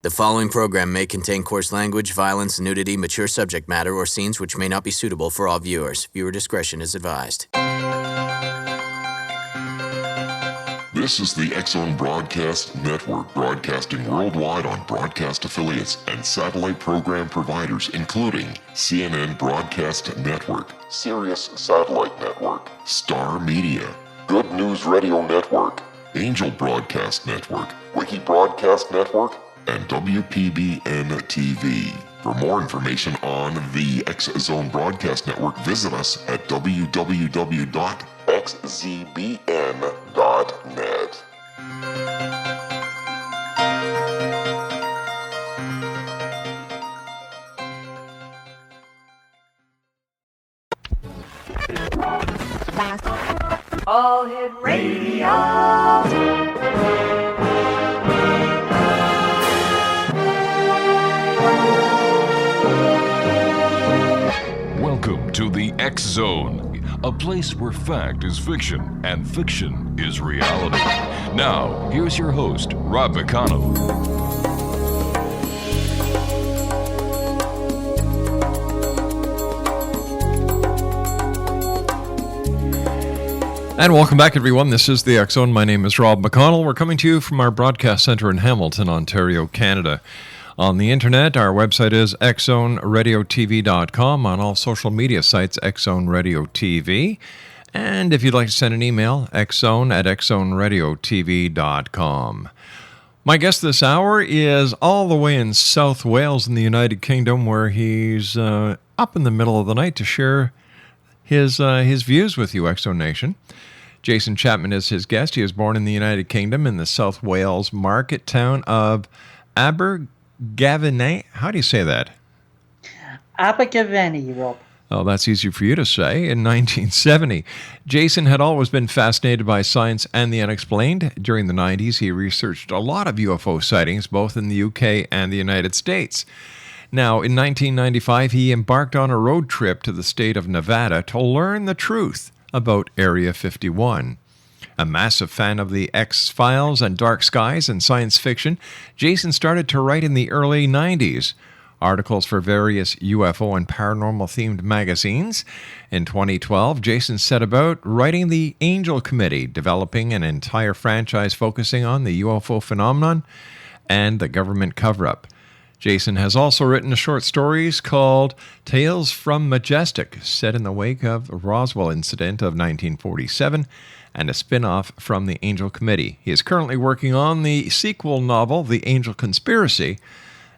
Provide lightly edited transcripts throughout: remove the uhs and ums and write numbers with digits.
The following program may contain coarse language, violence, nudity, mature subject matter, or scenes which may not be suitable for all viewers. Viewer discretion is advised. This is the X-Zone Broadcast Network, broadcasting worldwide on broadcast affiliates and satellite program providers, including CNN Broadcast Network, Sirius Satellite Network, Star Media, Good News Radio Network, Angel Broadcast Network, Wiki Broadcast Network, and WPBN TV. For more information on the X-Zone Broadcast Network, visit us at www.xzbn.net. All Hit Radio. Welcome to the X-Zone, a place where fact is fiction and fiction is reality. Now, here's your host, Rob McConnell. And welcome back, everyone. This is the X-Zone. My name is Rob McConnell. We're coming to you from our broadcast center in Hamilton, Ontario, Canada. On the internet, our website is xzoneradiotv.com. On all social media sites, X-Zone Radio TV. And if you'd like to send an email, xzone@xzoneradiotv.com. My guest this hour is all the way in South Wales in the United Kingdom, where he's up in the middle of the night to share his views with you, X-Zone Nation. Jason CHAPMAN is his guest. He was born in the United Kingdom in the South Wales market town of Abergavenny. How do you say that? Abergavenny, Rob. Oh, that's easy for you to say. In 1970, Jason had always been fascinated by science and the unexplained. During the 90s, he researched a lot of UFO sightings, both in the UK and the United States. Now, in 1995, he embarked on a road trip to the state of Nevada to learn the truth about Area 51. A massive fan of the X-Files and dark skies and science fiction, Jason started to write in the early 90s articles for various UFO and paranormal-themed magazines. In 2012, Jason set about writing the Angel Committee, developing an entire franchise focusing on the UFO phenomenon and the government cover-up. Jason has also written short stories called Tales from Majestic, set in the wake of the Roswell incident of 1947, and a spin-off from the Angel Committee. He is currently working on the sequel novel, The Angel Conspiracy,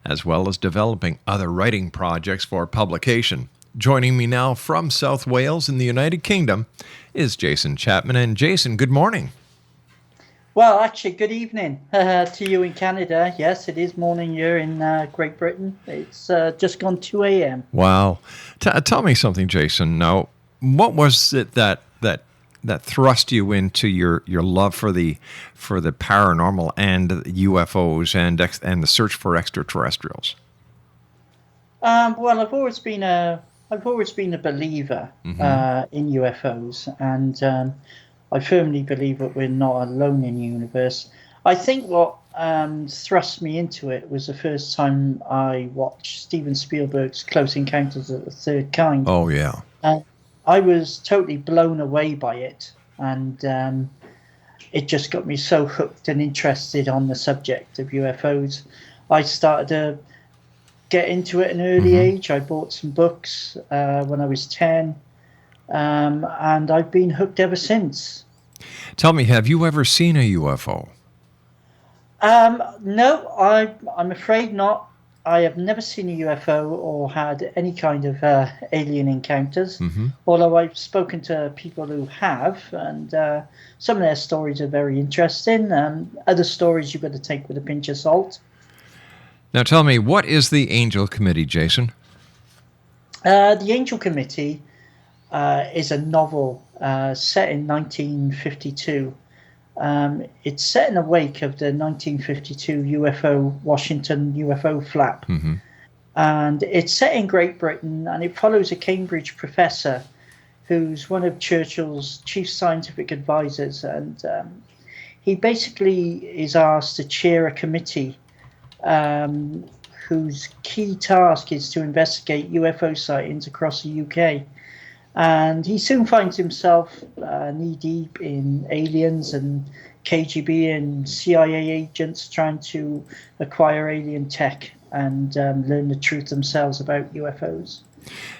as well as developing other writing projects for publication. Joining me now from South Wales in the United Kingdom is Jason CHAPMAN. And Jason, good morning. Well, actually, good evening to you in Canada. Yes, it is morning here in Great Britain. It's just gone 2 a.m. Wow. Tell me something, Jason. Now, what was it that thrust you into your love for the paranormal and UFOs and the search for extraterrestrials? Well, I've always been a believer in UFOs, and I firmly believe that we're not alone in the universe. I think what thrust me into it was the first time I watched Steven Spielberg's Close Encounters of the Third Kind. Oh, yeah. I was totally blown away by it, and it just got me so hooked and interested on the subject of UFOs. I started to get into it at an early age. I bought some books when I was 10. And I've been hooked ever since. Tell me, have you ever seen a UFO? No, I'm afraid not. I have never seen a UFO or had any kind of alien encounters, although I've spoken to people who have, and some of their stories are very interesting. Other stories you've got to take with a pinch of salt. Now tell me, what is the Angel Committee, Jason? The Angel Committee is a novel set in 1952. It's set in the wake of the 1952 Washington UFO flap. And it's set in Great Britain, and it follows a Cambridge professor who's one of Churchill's chief scientific advisors. And he basically is asked to chair a committee whose key task is to investigate UFO sightings across the UK. And he soon finds himself knee-deep in aliens and KGB and CIA agents trying to acquire alien tech and learn the truth themselves about UFOs.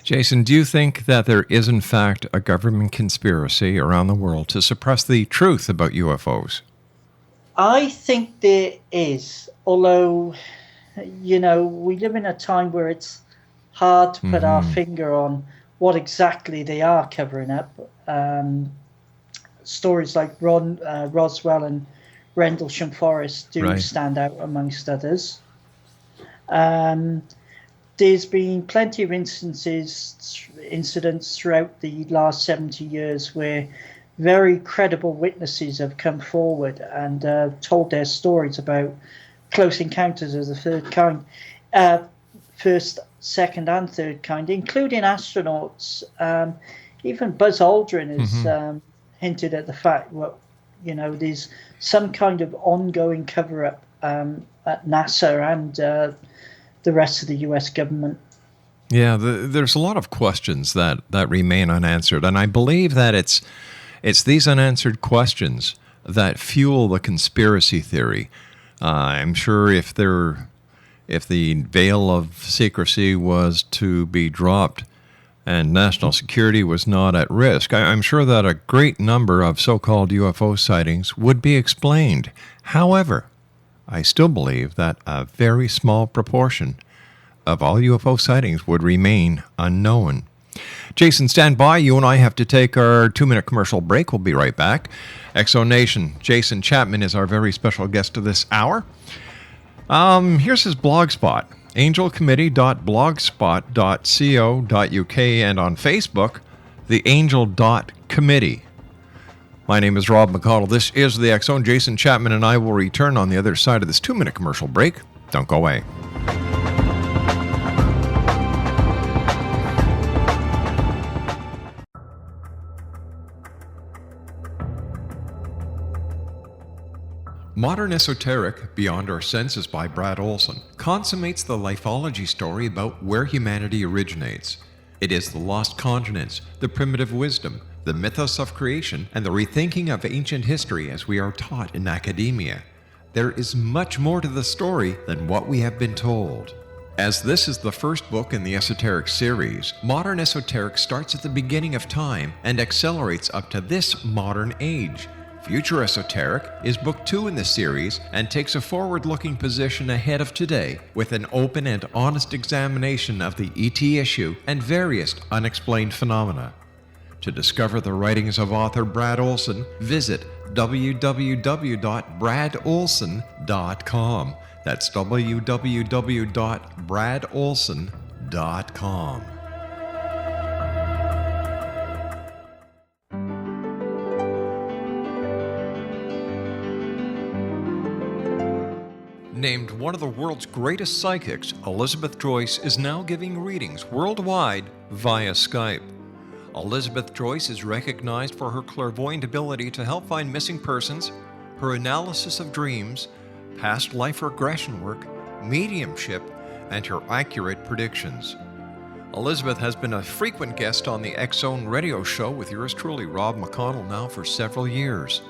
Jason, do you think that there is, in fact, a government conspiracy around the world to suppress the truth about UFOs? I think there is, although, we live in a time where it's hard to put our finger on what exactly they are covering up. Stories like Roswell and Rendlesham Forest do stand out amongst others. There's been plenty of incidents throughout the last 70 years where very credible witnesses have come forward and told their stories about close encounters of the third kind, first, second, and third kind, including astronauts. Even Buzz Aldrin has hinted at the fact that there's some kind of ongoing cover-up at NASA and the rest of the U.S. government. Yeah, there's a lot of questions that remain unanswered, and I believe that it's these unanswered questions that fuel the conspiracy theory. I'm sure if the veil of secrecy was to be dropped and national security was not at risk, I'm sure that a great number of so-called UFO sightings would be explained. However, I still believe that a very small proportion of all UFO sightings would remain unknown. Jason, stand by. You and I have to take our 2-minute commercial break. We'll be right back. Exo Nation, Jason CHAPMAN is our very special guest of this hour. Here's his blogspot, angelcommittee.blogspot.co.uk, and on Facebook, the Angel.Committee. My name is Rob McConnell. This is the X Zone. Jason CHAPMAN and I will return on the other side of this 2-minute commercial break. Don't go away. Modern Esoteric, Beyond Our Senses by Brad Olson, consummates the lifeology story about where humanity originates. It is the lost continents, the primitive wisdom, the mythos of creation, and the rethinking of ancient history as we are taught in academia. There is much more to the story than what we have been told. As this is the first book in the Esoteric series, Modern Esoteric starts at the beginning of time and accelerates up to this modern age. Future Esoteric is book 2 in the series and takes a forward-looking position ahead of today with an open and honest examination of the ET issue and various unexplained phenomena. To discover the writings of author Brad Olson, visit www.bradolson.com. That's www.bradolson.com. Named one of the world's greatest psychics, Elizabeth Joyce is now giving readings worldwide via Skype. Elizabeth Joyce is recognized for her clairvoyant ability to help find missing persons, her analysis of dreams, past life regression work, mediumship, and her accurate predictions. Elizabeth has been a frequent guest on the X Zone radio show with yours truly, Rob McConnell, now for several years.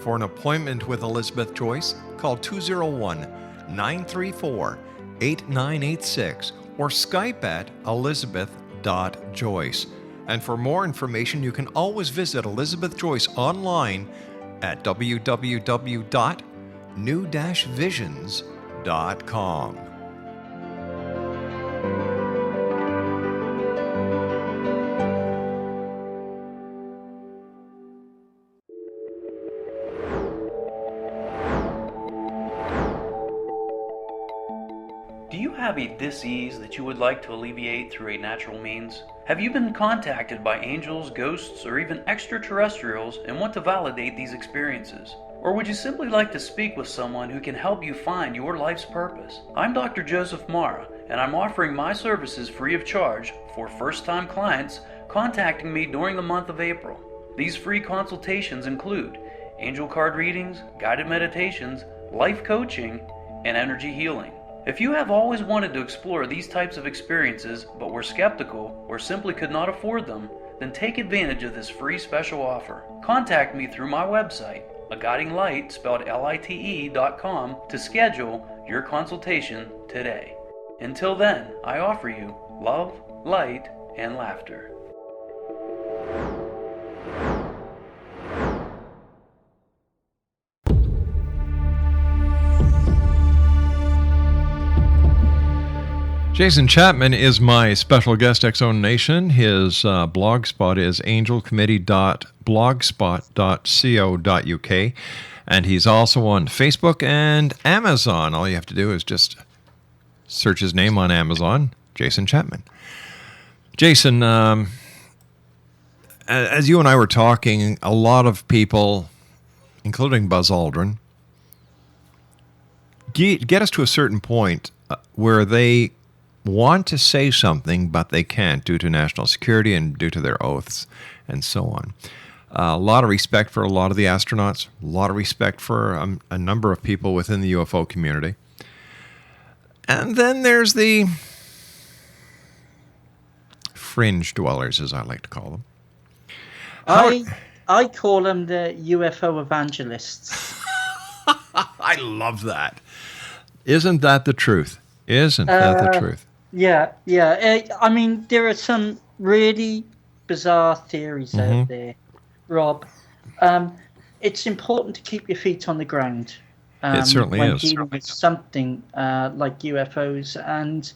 For an appointment with Elizabeth Joyce, call 201-934-8986 or Skype at elizabeth.joyce. And for more information, you can always visit Elizabeth Joyce online at www.new-visions.com. Do you have a dis-ease that you would like to alleviate through a natural means? Have you been contacted by angels, ghosts, or even extraterrestrials and want to validate these experiences? Or would you simply like to speak with someone who can help you find your life's purpose? I'm Dr. Joseph Mara, and I'm offering my services free of charge for first-time clients contacting me during the month of April. These free consultations include angel card readings, guided meditations, life coaching, and energy healing. If you have always wanted to explore these types of experiences but were skeptical or simply could not afford them, then take advantage of this free special offer. Contact me through my website, aguidinglight, spelled LITE.com, to schedule your consultation today. Until then, I offer you love, light, and laughter. Jason Chapman is my special guest, X-Zone Nation. His blog spot is angelcommittee.blogspot.co.uk. And he's also on Facebook and Amazon. All you have to do is just search his name on Amazon, Jason Chapman. Jason, as you and I were talking, a lot of people, including Buzz Aldrin, get us to a certain point where they want to say something, but they can't due to national security and due to their oaths and so on. A lot of respect for a lot of the astronauts, a lot of respect for a number of people within the UFO community. And then there's the fringe dwellers, as I like to call them. I call them the UFO evangelists. I love that. Isn't that the truth? Isn't that the truth? Yeah. I mean, there are some really bizarre theories out there, Rob. It's important to keep your feet on the ground. It certainly when is. dealing with something like UFOs. And,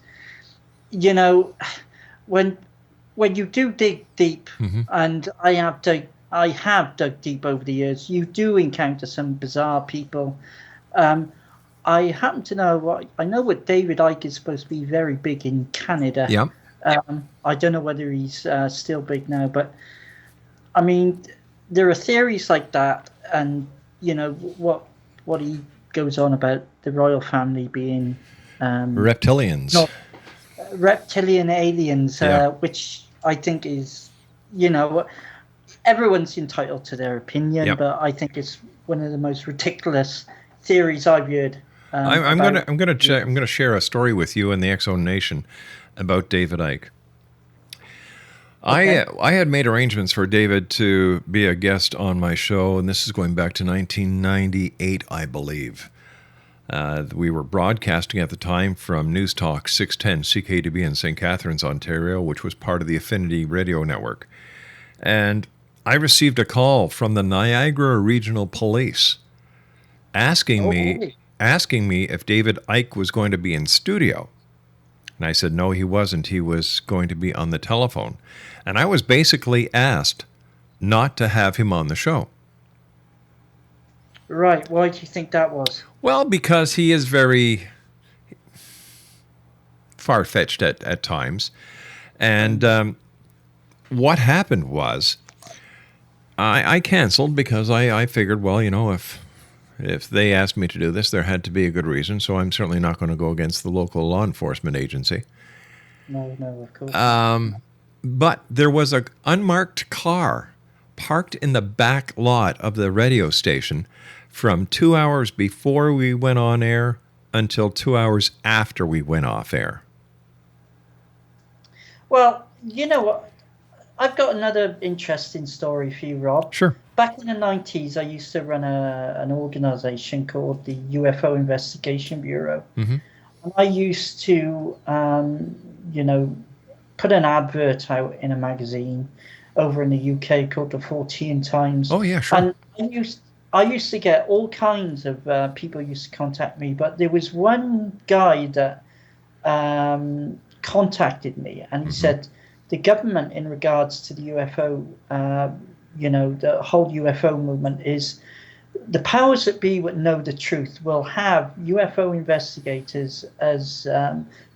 you know, when you do dig deep, and I have dug deep over the years, you do encounter some bizarre people. I happen to know what David Icke is supposed to be very big in Canada. Yep. I don't know whether he's still big now, but I mean, there are theories like that, and you know what he goes on about the royal family being reptilians, reptilian aliens, which I think is, you know, everyone's entitled to their opinion, but I think it's one of the most ridiculous theories I've heard. I'm going to share a story with you and the X-Zone Nation about David Icke. Okay. I had made arrangements for David to be a guest on my show, and this is going back to 1998, I believe. We were broadcasting at the time from News Talk 610 CKDB in St. Catharines, Ontario, which was part of the Affinity Radio Network. And I received a call from the Niagara Regional Police asking me if David Icke was going to be in studio. And I said, no, he wasn't. He was going to be on the telephone. And I was basically asked not to have him on the show. Right. Why do you think that was? Well, because he is very far-fetched at times. And what happened was I canceled because I figured, well, you know, if they asked me to do this, there had to be a good reason, so I'm certainly not going to go against the local law enforcement agency. No, of course. But there was an unmarked car parked in the back lot of the radio station from 2 hours before we went on air until 2 hours after we went off air. Well, you know what? I've got another interesting story for you, Rob. Sure. Back in the 90s, I used to run an organization called the UFO Investigation Bureau. And I used to, put an advert out in a magazine over in the UK called the 14 Times. Oh, yeah, sure. And I used to get all kinds of people used to contact me, but there was one guy that contacted me, and he said, the government in regards to the UFO, the whole UFO movement is the powers that be would know the truth will have UFO investigators as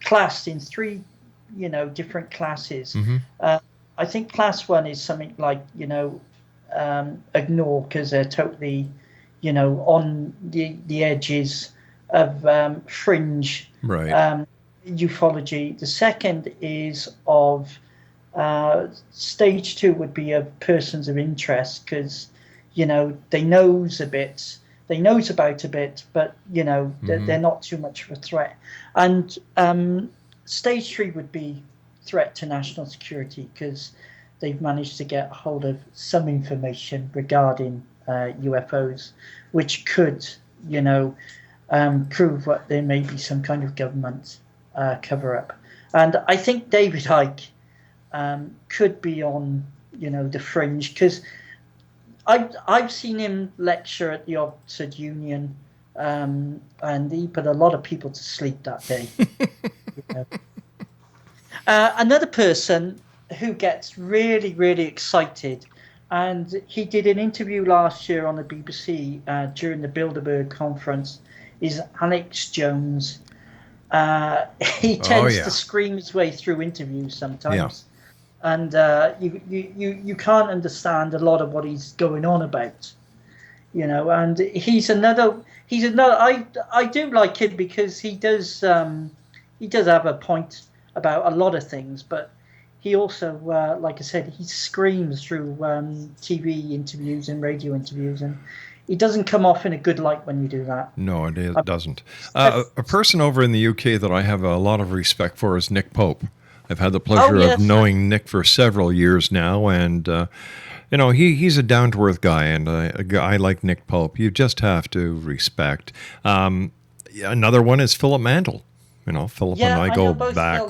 classed in three, different classes. I think class one is something like, ignore because they're totally, on the edges of fringe ufology. The second is of stage two would be of persons of interest because, they knows a bit, they knows about a bit, but they're not too much of a threat. And stage 3 would be threat to national security, because they've managed to get hold of some information regarding UFOs, which could, prove what there may be some kind of government cover-up. And I think David Icke could be on, the fringe, because I've seen him lecture at the Oxford Union, and he put a lot of people to sleep that day. Another person who gets really, really excited, and he did an interview last year on the BBC during the Bilderberg conference, is Alex Jones. He tends to scream his way through interviews sometimes, and you can't understand a lot of what he's going on about, And he's another. I do like him because he does have a point about a lot of things, but he also, like I said, he screams through TV interviews and radio interviews, and he doesn't come off in a good light when you do that. No, it doesn't. A person over in the UK that I have a lot of respect for is Nick Pope. I've had the pleasure of knowing Nick for several years now, and he's a down-to-earth guy, and a guy like Nick Pope, you just have to respect. Another one is Philip Mandel. Philip and I go back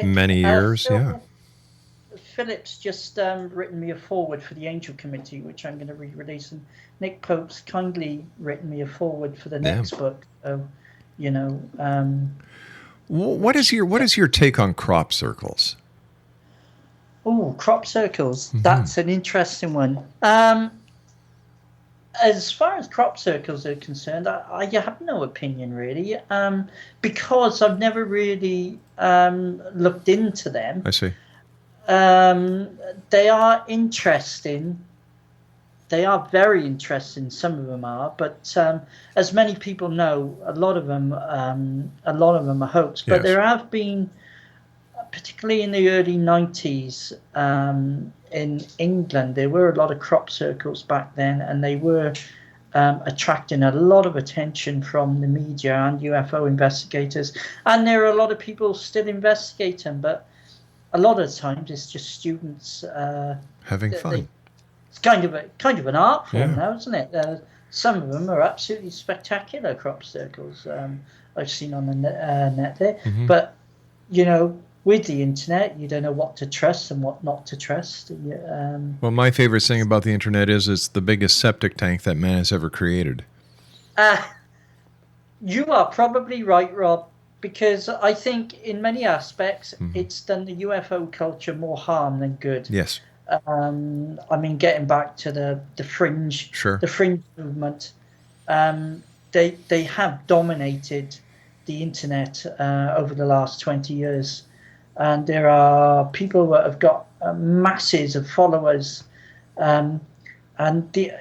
many years. Philip's just written me a foreword for the Angel Committee, which I'm going to re-release, and Nick Pope's kindly written me a foreword for the next book. So, what is your take on crop circles? Oh, crop circles. Mm-hmm. That's an interesting one. As far as crop circles are concerned, I have no opinion really, because I've never really looked into them. I see. They are interesting. They are very interesting. Some of them are, but as many people know, a lot of them are hoax. But there have been, particularly in the early 90s, in England, there were a lot of crop circles back then, and they were attracting a lot of attention from the media and UFO investigators. And there are a lot of people still investigating, but a lot of times it's just students having fun. It's kind of an art form now, isn't it? Some of them are absolutely spectacular crop circles I've seen on the net there. Mm-hmm. But with the internet, you don't know what to trust and what not to trust. Well, my favorite thing about the internet is it's the biggest septic tank that man has ever created. You are probably right, Rob, because I think in many aspects it's done the UFO culture more harm than good. Yes. Getting back to the fringe, the fringe movement, they have dominated the internet over the last 20 years. And there are people that have got masses of followers, and the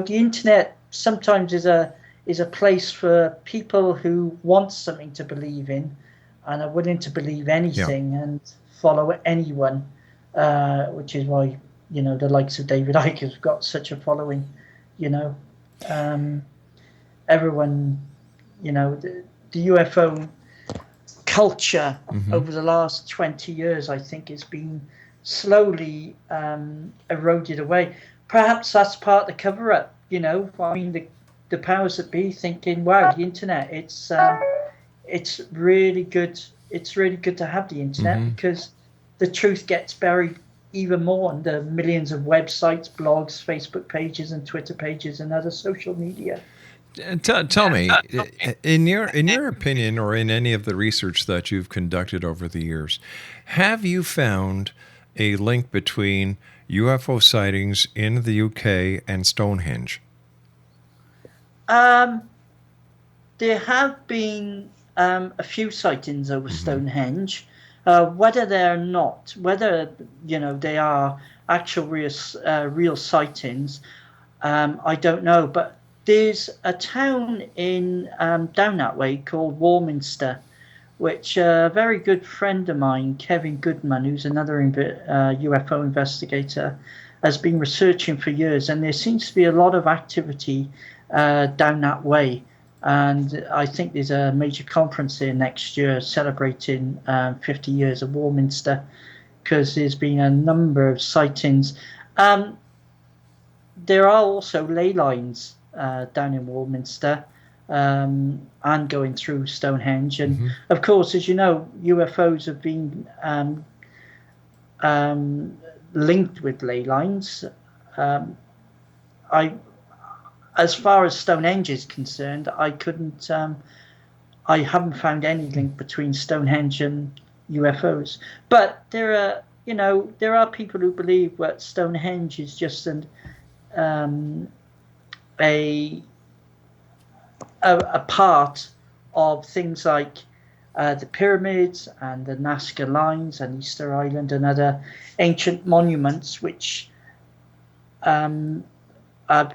internet sometimes is a place for people who want something to believe in, and are willing to believe anything and follow anyone, which is why the likes of David Icke have got such a following. Everyone, the UFO culture over the last 20 years, I think, has been slowly eroded away. Perhaps that's part of the cover-up. The powers that be thinking, wow, the internet, it's really good. It's really good to have the internet because the truth gets buried even more in the millions of websites, blogs, Facebook pages, and Twitter pages, and other social media. Tell me, in your opinion, or in any of the research that you've conducted over the years, have you found a link between UFO sightings in the UK and Stonehenge? There have been a few sightings over Stonehenge. Whether they are actual real sightings, I don't know. But there's a town in down that way called Warminster, which a very good friend of mine, Kevin Goodman, who's another UFO investigator, has been researching for years. And there seems to be a lot of activity down that way. And I think there's a major conference here next year celebrating 50 years of Warminster, because there's been a number of sightings. There are also ley lines down in Warminster and going through Stonehenge. And of course, as you know, UFOs have been linked with ley lines. As far as Stonehenge is concerned, I haven't found any link between Stonehenge and UFOs. But there are people who believe that Stonehenge is just a part of things like the pyramids and the Nazca lines and Easter Island and other ancient monuments, which have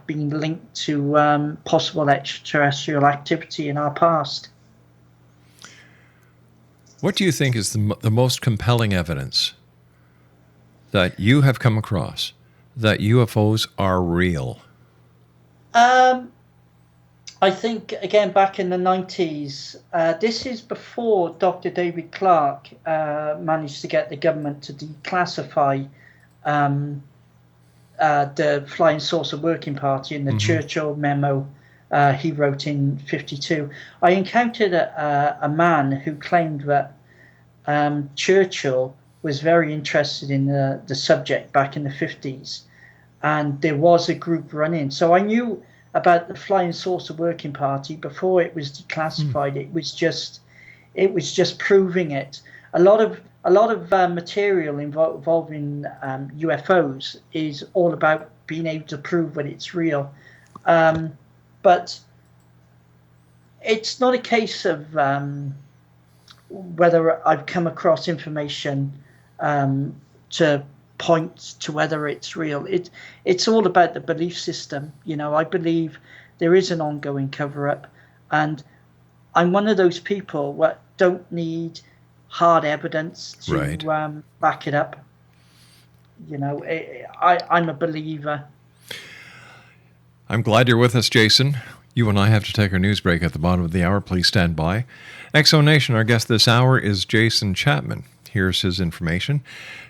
been linked to possible extraterrestrial activity in our past. What do you think is the most compelling evidence that you have come across that UFOs are real? I think, again, back in the 90s, this is before Dr. David Clarke managed to get the government to declassify the Flying Saucer Working Party in the Churchill memo he wrote in 52. I encountered a man who claimed that Churchill was very interested in the subject back in the 50s, and there was a group running. So I knew about the Flying Saucer Working Party before it was declassified. It was just proving it. A lot of material involving UFOs is all about being able to prove that it's real. But it's not a case of whether I've come across information to point to whether it's real. It's all about the belief system. I believe there is an ongoing cover-up, and I'm one of those people that don't need hard evidence to back it up. I'm a believer. I'm glad you're with us, Jason. You and I have to take our news break at the bottom of the hour. Please stand by. Exonation, our guest this hour is Jason CHAPMAN. Here's his information.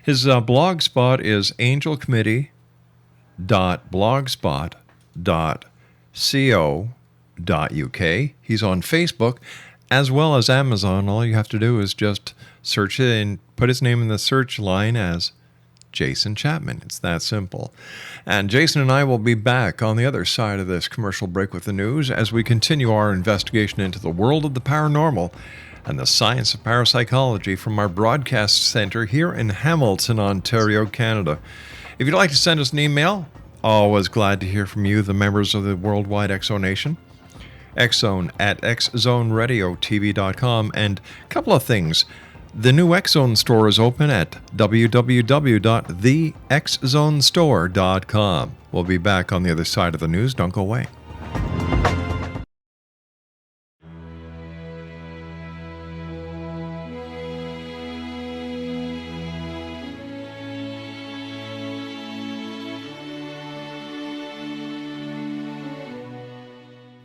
His blog spot is angelcommittee.blogspot.co.uk. He's on Facebook as well as Amazon. All you have to do is just search it and put his name in the search line as Jason CHAPMAN. It's that simple. And Jason and I will be back on the other side of this commercial break with the news as we continue our investigation into the world of the paranormal and the science of parapsychology from our broadcast center here in Hamilton, Ontario, Canada. If you'd like to send us an email, always glad to hear from you, the members of the worldwide Exonation. Exxon at xzoneradiotv.com. And a couple of things. The new Exxon store is open at www.thexzonestore.com. We'll be back on the other side of the news. Don't go away.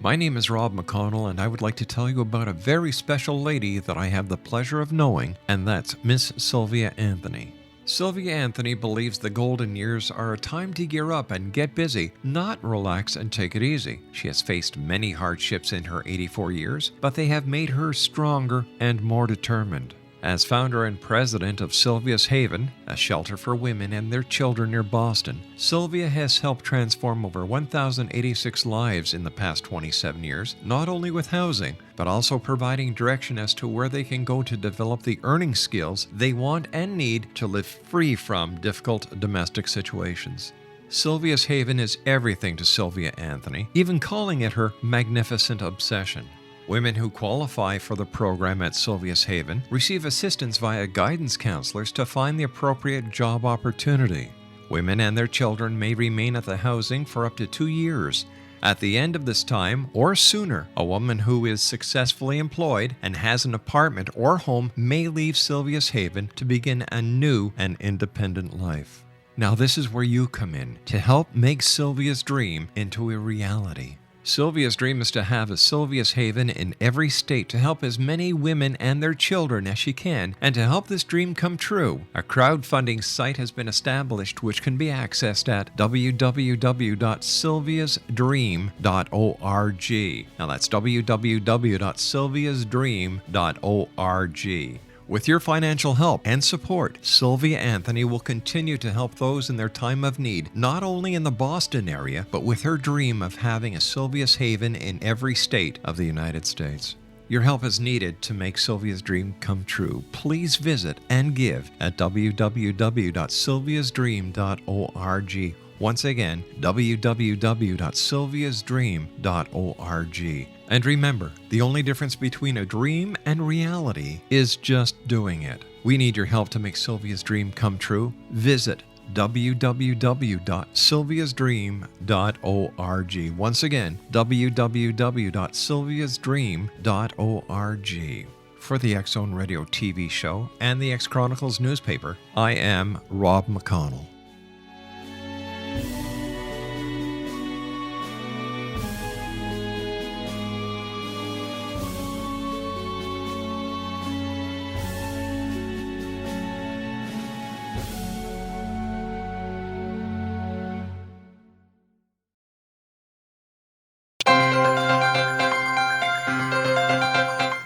My name is Rob McConnell, and I would like to tell you about a very special lady that I have the pleasure of knowing, and that's Miss Sylvia Anthony. Sylvia Anthony believes the golden years are a time to gear up and get busy, not relax and take it easy. She has faced many hardships in her 84 years, but they have made her stronger and more determined. As founder and president of Sylvia's Haven, a shelter for women and their children near Boston, Sylvia has helped transform over 1,086 lives in the past 27 years, not only with housing, but also providing direction as to where they can go to develop the earning skills they want and need to live free from difficult domestic situations. Sylvia's Haven is everything to Sylvia Anthony, even calling it her magnificent obsession. Women who qualify for the program at Sylvia's Haven receive assistance via guidance counselors to find the appropriate job opportunity. Women and their children may remain at the housing for up to 2 years. At the end of this time, or sooner, a woman who is successfully employed and has an apartment or home may leave Sylvia's Haven to begin a new and independent life. Now this is where you come in to help make Sylvia's dream into a reality. Sylvia's dream is to have a Sylvia's Haven in every state to help as many women and their children as she can, and to help this dream come true. A crowdfunding site has been established which can be accessed at www.sylviasdream.org. Now that's www.sylviasdream.org. With your financial help and support, Sylvia Anthony will continue to help those in their time of need, not only in the Boston area, but with her dream of having a Sylvia's Haven in every state of the United States. Your help is needed to make Sylvia's dream come true. Please visit and give at www.sylviasdream.org. Once again, www.sylviasdream.org. And remember, the only difference between a dream and reality is just doing it. We need your help to make Sylvia's dream come true. Visit www.sylviasdream.org. Once again, www.sylviasdream.org. For the X Zone Radio TV show and the X Chronicles newspaper, I am Rob McConnell.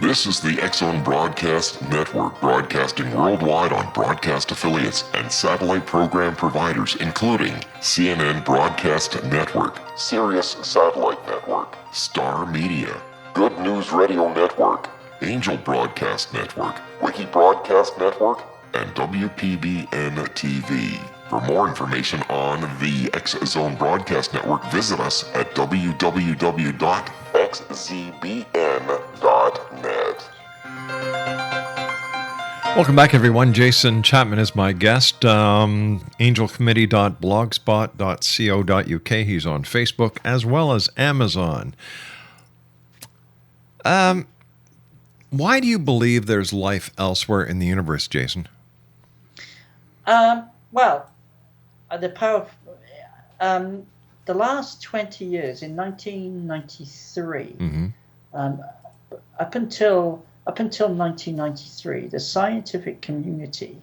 This is the X Zone Broadcast Network, broadcasting worldwide on broadcast affiliates and satellite program providers, including CNN Broadcast Network, Sirius Satellite Network, Star Media, Good News Radio Network, Angel Broadcast Network, Wiki Broadcast Network, and WPBN TV. For more information on the X Zone Broadcast Network, visit us at www.xzbn.net. Welcome back, everyone. Jason Chapman is my guest. Angelcommittee.blogspot.co.uk. He's on Facebook as well as Amazon. Why do you believe there's life elsewhere in the universe, Jason? Well, the last 20 years, in 1993, up until 1993, the scientific community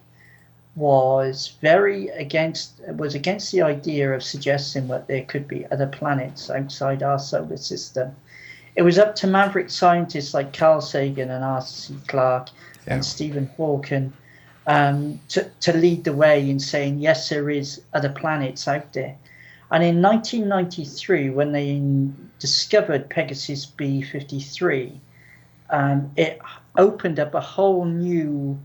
was against the idea of suggesting that there could be other planets outside our solar system. It was up to maverick scientists like Carl Sagan and R.C. Clarke and Stephen Hawking to lead the way in saying, yes, there is other planets out there. And in 1993, when they discovered Pegasus B53, it opened up a whole new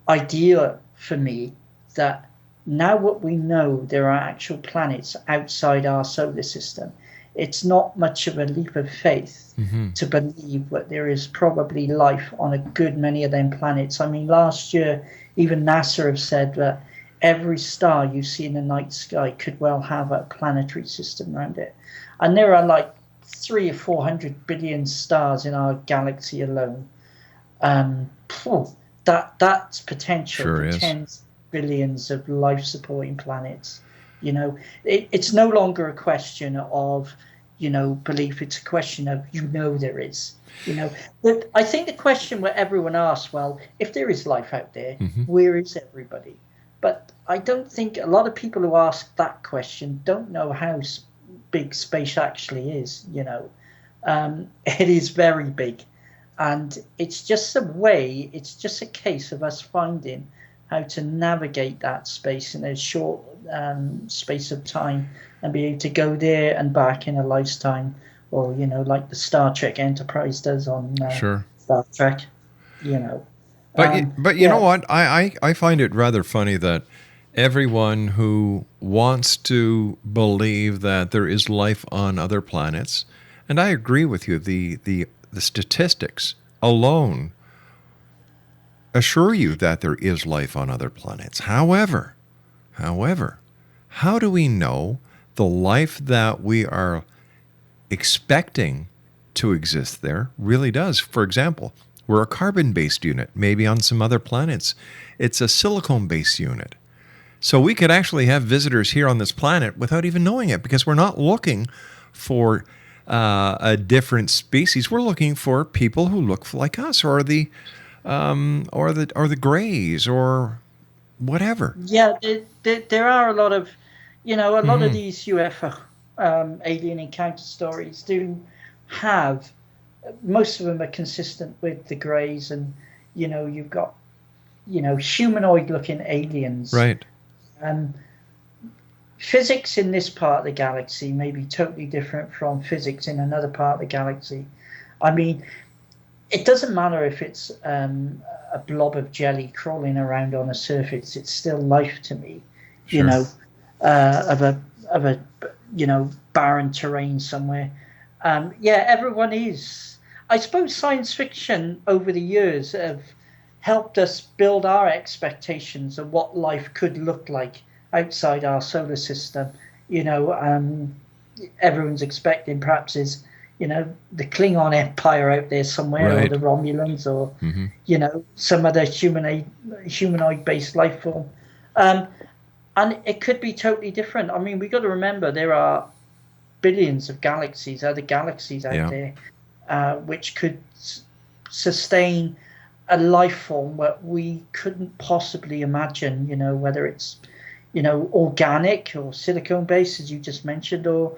idea for me that now what we know, there are actual planets outside our solar system. It's not much of a leap of faith to believe that there is probably life on a good many of them planets. I mean, last year, even NASA have said that every star you see in the night sky could well have a planetary system around it. And there are like 300 or 400 billion stars in our galaxy alone. That's potential for tens of billions of life-supporting planets. You know, it's no longer a question of, belief. It's a question of, there is. But I think the question where everyone asks, well, if there is life out there, where is everybody? But I don't think a lot of people who ask that question don't know how big space actually is. It is very big, and it's just a case of us finding how to navigate that space in a short space of time and be able to go there and back in a lifetime, or like the Star Trek Enterprise does on Star Trek. But you know what? I find it rather funny that everyone who wants to believe that there is life on other planets, and I agree with you, the statistics alone assure you that there is life on other planets. However, how do we know the life that we are expecting to exist there really does? For example, we're a carbon-based unit. Maybe on some other planets, it's a silicone-based unit. So we could actually have visitors here on this planet without even knowing it, because we're not looking for a different species. We're looking for people who look like us, or the Greys, or whatever. Yeah, there are a lot of, a lot of these UFO alien encounter stories do have, most of them are consistent with the Greys, and you've got humanoid looking aliens, Right. Physics in this part of the galaxy may be totally different from physics in another part of the galaxy. I mean, it doesn't matter if it's a blob of jelly crawling around on a surface; it's still life to me. Sure. Of a barren terrain somewhere. Everyone is. I suppose science fiction over the years have helped us build our expectations of what life could look like outside our solar system. Everyone's expecting perhaps is the Klingon Empire out there somewhere, right. or the Romulans, or some other humanoid-based life form, and it could be totally different. I mean, we got to remember there are billions of galaxies, other galaxies out there, which could sustain a life form that we couldn't possibly imagine. Whether it's organic or silicone based, as you just mentioned, or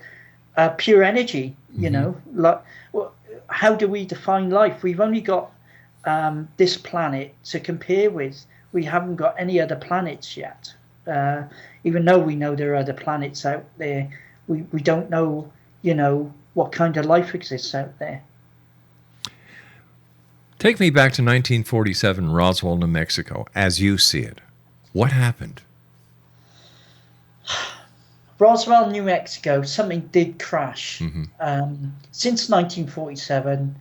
pure energy. How do we define life? We've only got this planet to compare with. We haven't got any other planets yet. Even though we know there are other planets out there, we don't know, what kind of life exists out there. Take me back to 1947, Roswell, New Mexico, as you see it. What happened? Roswell, New Mexico, something did crash. Since 1947,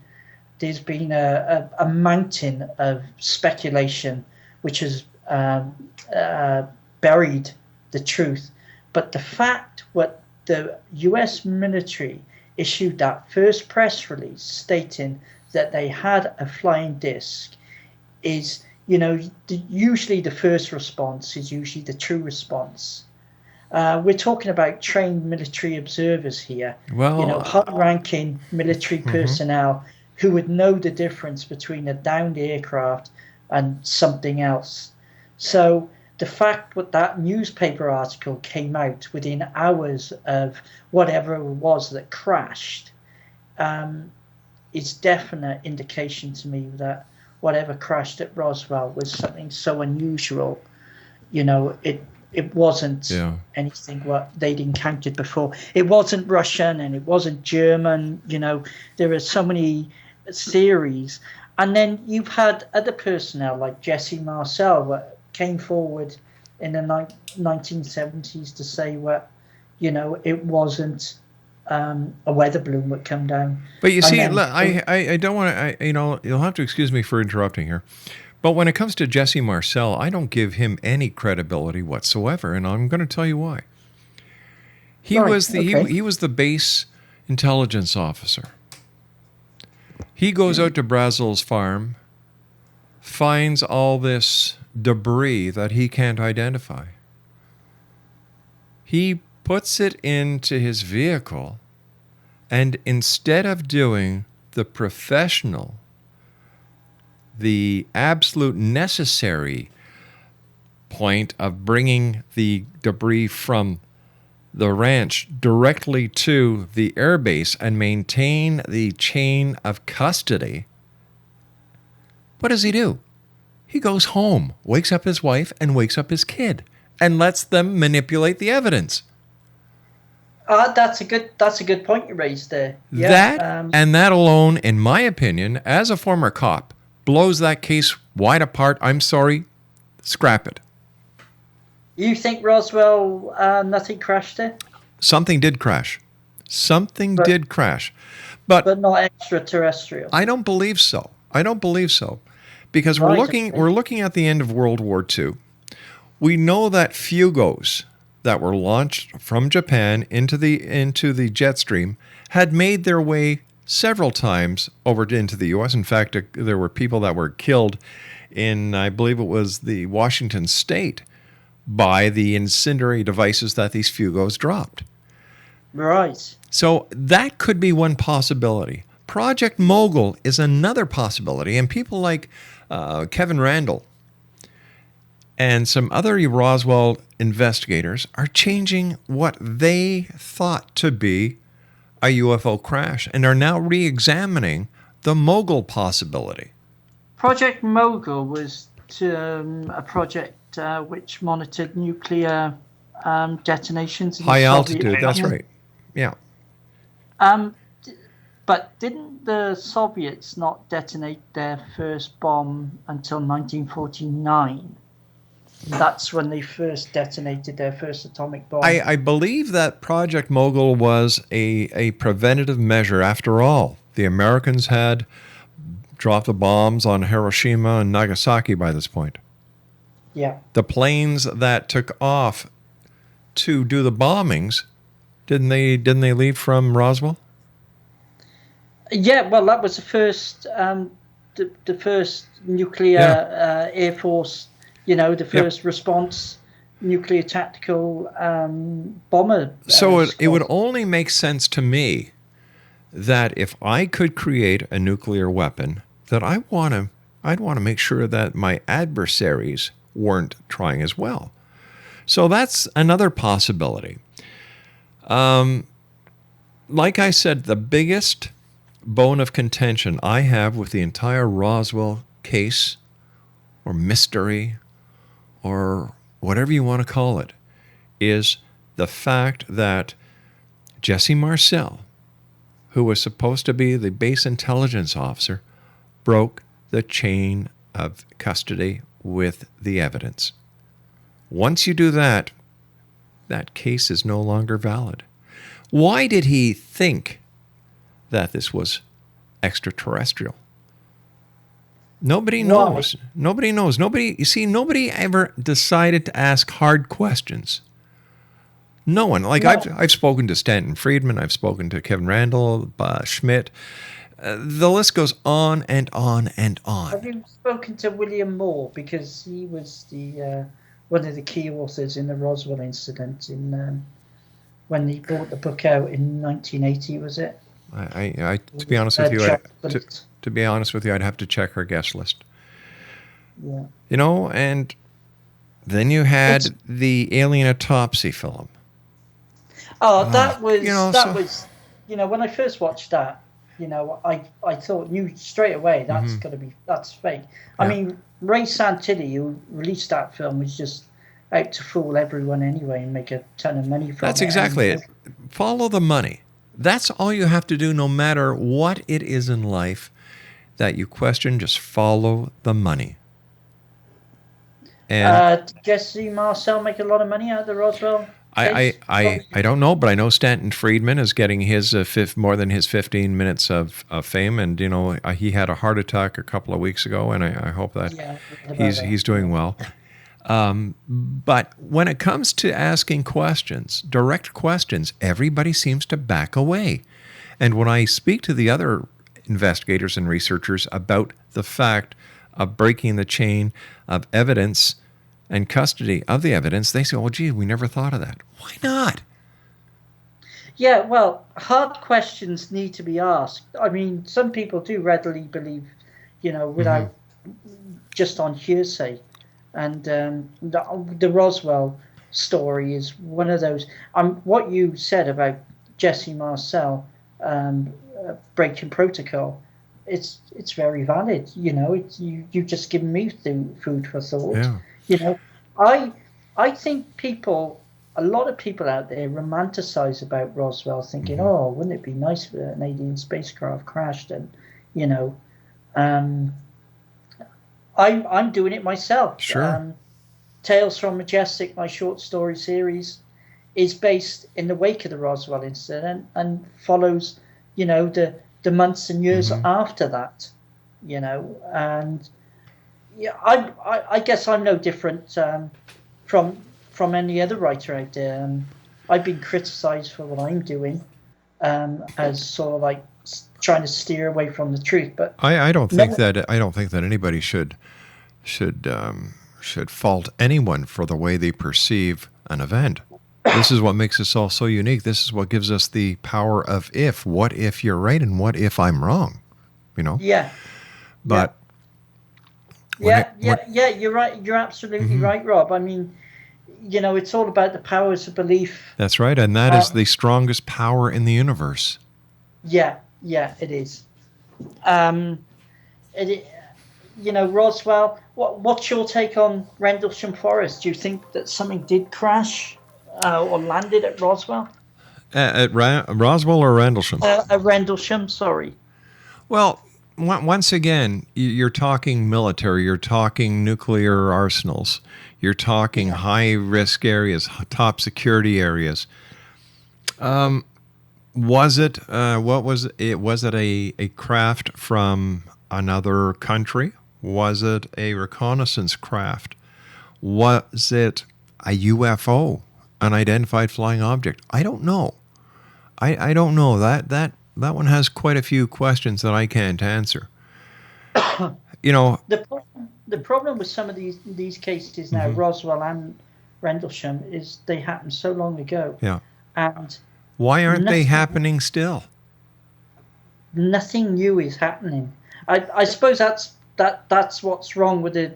there's been a mountain of speculation which has buried the truth. But the fact what the U.S. military issued that first press release stating that they had a flying disc is, usually the first response is usually the true response. We're talking about trained military observers here. Well, high-ranking military personnel who would know the difference between a downed aircraft and something else. So the fact that newspaper article came out within hours of whatever it was that crashed is definite indication to me that whatever crashed at Roswell was something so unusual. It wasn't anything what they'd encountered before. It wasn't Russian and it wasn't German. There are so many theories. And then you've had other personnel like Jesse Marcel that came forward in the 1970s to say it wasn't a weather balloon that come down. But you see, I don't want to, you'll have to excuse me for interrupting here. But when it comes to Jesse Marcel, I don't give him any credibility whatsoever, and I'm going to tell you why. He was the base intelligence officer. He goes out to Brazel's farm, finds all this debris that he can't identify. He puts it into his vehicle, and instead of doing the professional, the absolute necessary point of bringing the debris from the ranch directly to the airbase and maintain the chain of custody, what does he do? He goes home, wakes up his wife and wakes up his kid, and lets them manipulate the evidence. That's a good point you raised there. Yeah, that alone, in my opinion, as a former cop, blows that case wide apart. I'm sorry, scrap it. You think Roswell, nothing crashed there? Something did crash. Did crash. But not extraterrestrial. I don't believe so. Because we're looking at the end of World War II. We know that Fugos that were launched from Japan into the jet stream had made their way several times over into the U.S. In fact, there were people that were killed in, I believe it was the Washington State, by the incendiary devices that these Fugos dropped. Right. So that could be one possibility. Project Mogul is another possibility, and people like Kevin Randle and some other Roswell investigators are changing what they thought to be a UFO crash and are now re-examining the Mogul possibility. Project Mogul was a project which monitored nuclear detonations in High the altitude, Soviet that's Union. right. Yeah. But didn't the Soviets not detonate their first bomb until 1949? That's when they first detonated their first atomic bomb. I believe that Project Mogul was a preventative measure. After all, the Americans had dropped the bombs on Hiroshima and Nagasaki by this point. Yeah. The planes that took off to do the bombings, didn't they leave from Roswell? Yeah, well, that was the first nuclear Air Force, the first response nuclear tactical bomber. So it would only make sense to me that if I could create a nuclear weapon, that I'd want to make sure that my adversaries weren't trying as well. So that's another possibility. Like I said, the biggest bone of contention I have with the entire Roswell case or mystery or whatever you want to call it is the fact that Jesse Marcel, who was supposed to be the base intelligence officer, broke the chain of custody with the evidence. Once you do that, that case is no longer valid. Why did he think that this was extraterrestrial? Nobody knows. Nobody knows. Nobody ever decided to ask hard questions. No one. Like, no. I've spoken to Stanton Friedman. I've spoken to Kevin Randle, Schmidt. The list goes on and on and on. Have you spoken to William Moore? Because he was the one of the key authors in the Roswell incident when he brought the book out in 1980, was it? I to be honest with you, to be honest with you, I'd have to check our guest list. Yeah. And then you had the alien autopsy film. Oh, that was when I first watched that, I thought knew straight away that's fake. I mean, Ray Santilli, who released that film, was just out to fool everyone anyway and make a ton of money from it. That's exactly it. Follow the money. That's all you have to do, no matter what it is in life that you question. Just follow the money. And did Jesse Marcel make a lot of money out of the Roswell? I don't know, but I know Stanton Friedman is getting his more than his 15 minutes of fame, and he had a heart attack a couple of weeks ago, and I hope that he's doing well. But when it comes to asking questions, direct questions, everybody seems to back away. And when I speak to the other investigators and researchers about the fact of breaking the chain of evidence and custody of the evidence, they say, "Oh, gee, we never thought of that." Why not? Yeah, well, hard questions need to be asked. I mean, some people do readily believe, without just on hearsay. And the Roswell story is one of those. What you said about Jesse Marcel breaking protocol, it's very valid. You've just given me food for thought. Yeah. I think a lot of people out there romanticize about Roswell, thinking, "Oh, wouldn't it be nice if an alien spacecraft crashed?" And I'm doing it myself. Sure. Tales from Majestic, my short story series, is based in the wake of the Roswell incident and follows, the months and years after that, and I guess I'm no different from any other writer out there. I've been criticized for what I'm doing as sort of like trying to steer away from the truth, but I don't think that anybody should fault anyone for the way they perceive an event. This is what makes us all so unique. This is what gives us the power of if. What if you're right and what if I'm wrong? Yeah. But Yeah, you're right. You're absolutely right, Rob. I mean, it's all about the powers of belief. That's right, and that is the strongest power in the universe. Yeah, it is. Roswell, what's your take on Rendlesham Forest? Do you think that something did crash or landed at Roswell? At Roswell or Rendlesham? At Rendlesham, sorry. Well, once again, you're talking military, you're talking nuclear arsenals, you're talking high-risk areas, top security areas. Was it? What was it? Was it a craft from another country? Was it a reconnaissance craft? Was it a UFO, unidentified flying object? I don't know. I don't know. That one has quite a few questions that I can't answer. The problem with some of these cases now, Roswell and Rendlesham, is they happened so long ago. Yeah. And why aren't they happening still? Nothing new is happening. I suppose that's what's wrong with the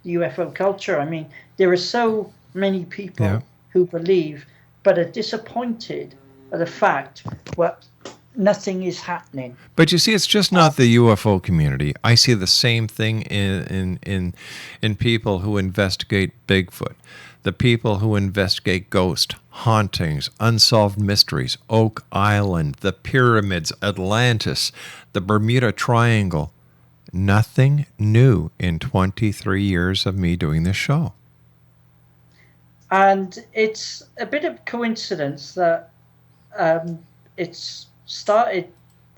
UFO culture. I mean, there are so many people who believe but are disappointed at the fact that nothing is happening. But you see, it's just not the UFO community. I see the same thing in people who investigate Bigfoot, the people who investigate ghost hauntings, unsolved mysteries, Oak Island, the pyramids, Atlantis, the Bermuda Triangle. Nothing new in 23 years of me doing this show. And it's a bit of coincidence that it's started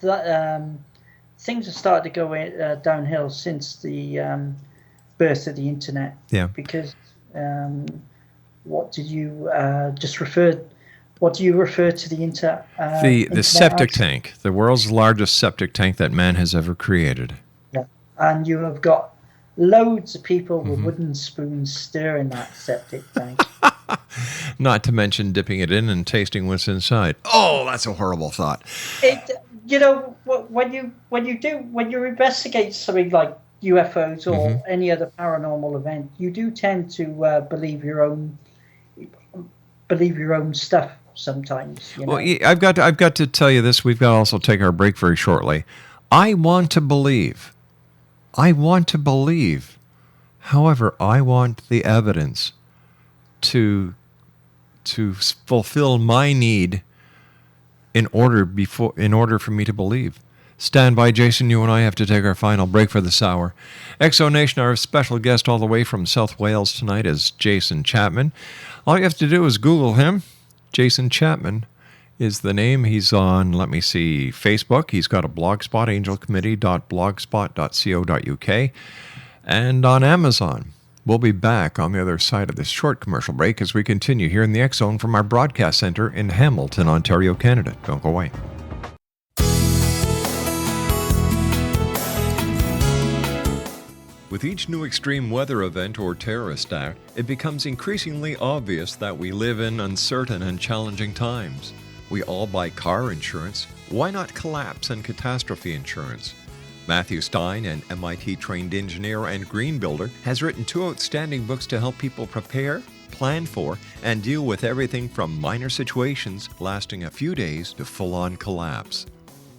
that things have started to go downhill since the birth of the internet. Yeah. Because what do you refer to the internet? The septic tank, the world's largest septic tank that man has ever created. Yeah. And you have got loads of people with wooden spoons stirring that septic tank. Not to mention dipping it in and tasting what's inside. Oh, that's a horrible thought. When you investigate something like UFOs or any other paranormal event, you do tend to believe your own stuff sometimes. Well, I've got to tell you this. We've got to also take our break very shortly. I want to believe. However, I want the evidence to fulfill my need in order for me to believe. Stand by, Jason. You and I have to take our final break for this hour. Exo Nation, our special guest all the way from South Wales tonight is Jason CHAPMAN. All you have to do is Google him. Jason CHAPMAN is the name. He's on, Facebook. He's got a blogspot, angelcommittee.blogspot.co.uk, and on Amazon. We'll be back on the other side of this short commercial break as we continue here in the X Zone from our broadcast center in Hamilton, Ontario, Canada. Don't go away. With each new extreme weather event or terrorist act, it becomes increasingly obvious that we live in uncertain and challenging times. We all buy car insurance. Why not collapse and catastrophe insurance? Matthew Stein, an MIT-trained engineer and green builder, has written 2 outstanding books to help people prepare, plan for, and deal with everything from minor situations lasting a few days to full-on collapse.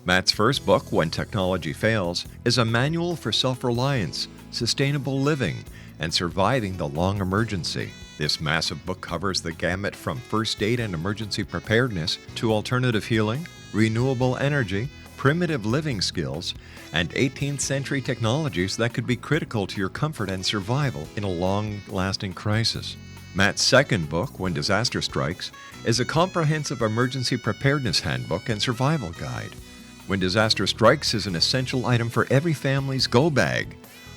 Matt's first book, When Technology Fails, is a manual for self-reliance, sustainable living, and surviving the long emergency. This massive book covers the gamut from first aid and emergency preparedness to alternative healing, renewable energy, primitive living skills, and 18th century technologies that could be critical to your comfort and survival in a long-lasting crisis. Matt's second book, When Disaster Strikes, is a comprehensive emergency preparedness handbook and survival guide. When Disaster Strikes is an essential item for every family's go bag.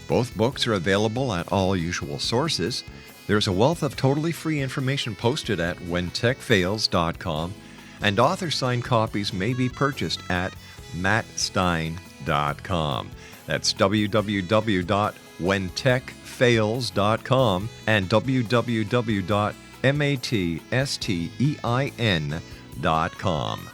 Both books are available at all usual sources. There's a wealth of totally free information posted at whentechfails.com, and author-signed copies may be purchased at mattstein.com. That's www.whentechfails.com and www.mattstein.com. MATSTEIN.com.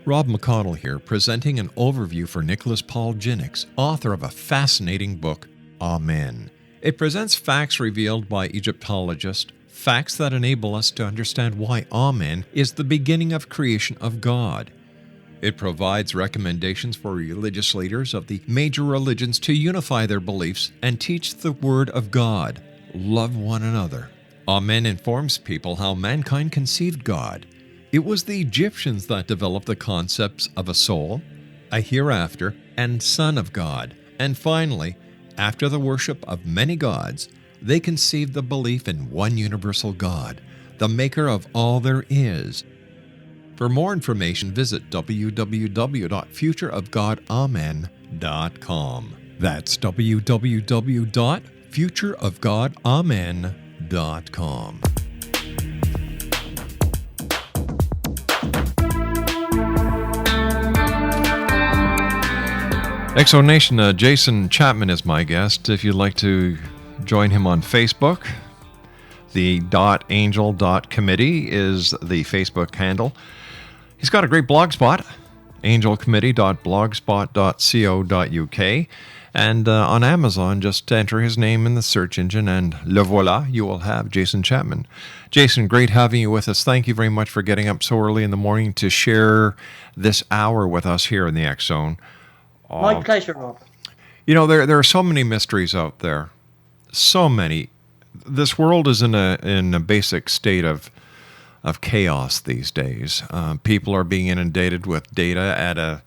Rob McConnell here, presenting an overview for Nicholas Paul Jennings, author of a fascinating book, Amen. It presents facts revealed by Egyptologists, facts that enable us to understand why Amen is the beginning of creation of God. It provides recommendations for religious leaders of the major religions to unify their beliefs and teach the Word of God. Love one another. Amen informs people how mankind conceived God. It was the Egyptians that developed the concepts of a soul, a hereafter, and Son of God. And finally, after the worship of many gods, they conceived the belief in one universal God, the maker of all there is. For more information, visit www.futureofgodamen.com. That's www.futureofgodamen.com. Exo Nation, Jason Chapman is my guest. If you'd like to join him on Facebook, the .angel.committee is the Facebook handle. He's got a great blog spot, angelcommittee.blogspot.co.uk. And on Amazon, just enter his name in the search engine and le voila, you will have Jason Chapman. Jason, great having you with us. Thank you very much for getting up so early in the morning to share this hour with us here in the X Zone. My pleasure, Rob. You know, there are so many mysteries out there. So many. This world is in a basic state of chaos these days. People are being inundated with data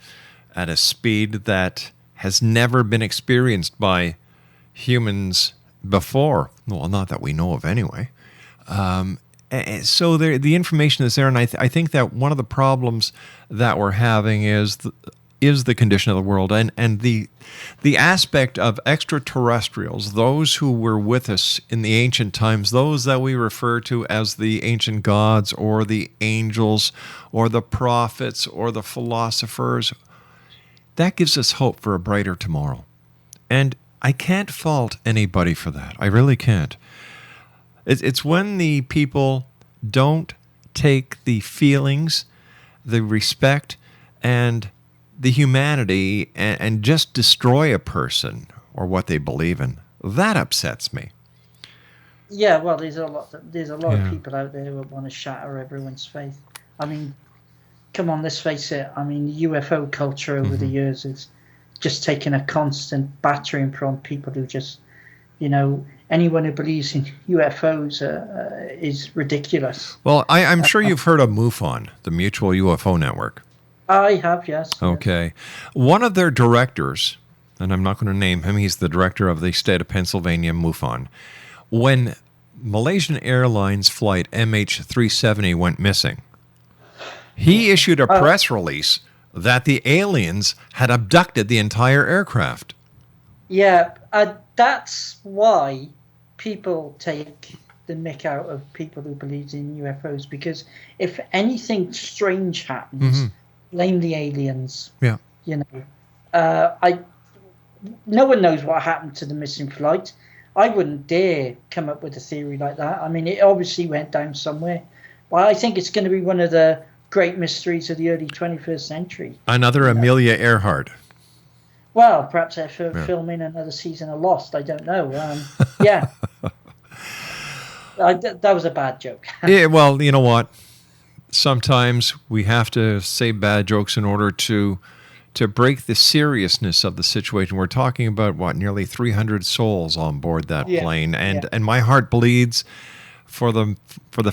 at a speed that has never been experienced by humans before. Well, not that we know of anyway. So the information is there, and I think that one of the problems that we're having is the condition of the world, and the aspect of extraterrestrials, those who were with us in the ancient times, those that we refer to as the ancient gods or the angels or the prophets or the philosophers, that gives us hope for a brighter tomorrow. And I can't fault anybody for that. I really can't. It's when the people don't take the feelings, the respect, and the humanity and just destroy a person or what they believe in. That upsets me. Yeah, well, there's a lot of people out there who want to shatter everyone's faith. I mean, come on, let's face it. I mean, the UFO culture over the years is just taking a constant battering from people who just, anyone who believes in UFOs is ridiculous. Well, I'm sure you've heard of MUFON, the Mutual UFO Network. I have, yes. Okay. One of their directors, and I'm not going to name him, he's the director of the state of Pennsylvania, MUFON. When Malaysian Airlines flight MH370 went missing, he issued a press release that the aliens had abducted the entire aircraft. Yeah, that's why people take the mick out of people who believe in UFOs, because if anything strange happens, blame the aliens. Yeah. No one knows what happened to the missing flight. I wouldn't dare come up with a theory like that. I mean, it obviously went down somewhere. But I think it's going to be one of the great mysteries of the early 21st century. Another Amelia Earhart. Well, perhaps they're filming another season of Lost. I don't know. Yeah. That was a bad joke. Yeah, well, you know what? Sometimes we have to say bad jokes in order to break the seriousness of the situation. We're talking about, nearly 300 souls on board that plane. And my heart bleeds for the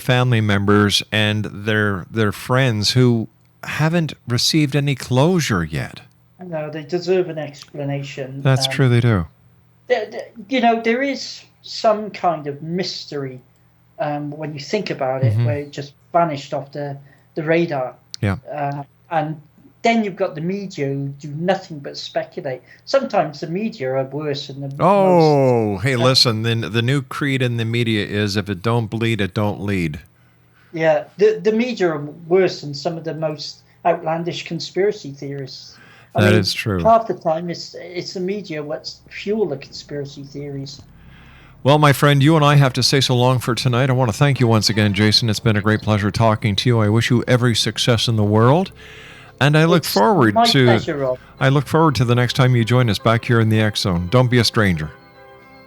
family members and their friends who haven't received any closure yet. No, they deserve an explanation. That's true, they do. There is some kind of mystery when you think about it, where it just vanished off the radar. Yeah. And then you've got the media who do nothing but speculate. Sometimes the media are worse than the most. Hey, listen, the new creed in the media is if it don't bleed, it don't lead. Yeah, the media are worse than some of the most outlandish conspiracy theorists. That is true. Half the time, it's the media what's fuel the conspiracy theories. Well, my friend, you and I have to say so long for tonight. I want to thank you once again, Jason. It's been a great pleasure talking to you. I wish you every success in the world. And I look forward to pleasure, Rob. I look forward to the next time you join us back here in the X Zone. Don't be a stranger.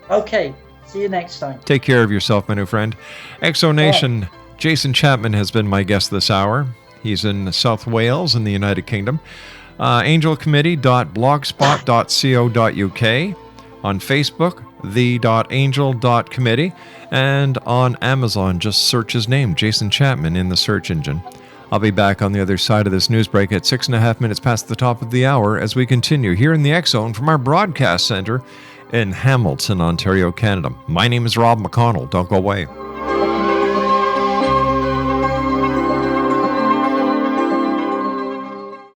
Okay. See you next time. Take care of yourself, my new friend. Exo Nation, Jason Chapman has been my guest this hour. He's in South Wales in the United Kingdom. angelcommittee.blogspot.co.uk, on Facebook, the.angel.committee, and on Amazon, just search his name, Jason Chapman, in the search engine. I'll be back on the other side of this news break at 6.5 minutes past the top of the hour as we continue here in the X Zone from our broadcast center in Hamilton, Ontario, Canada. My name is Rob McConnell. Don't go away.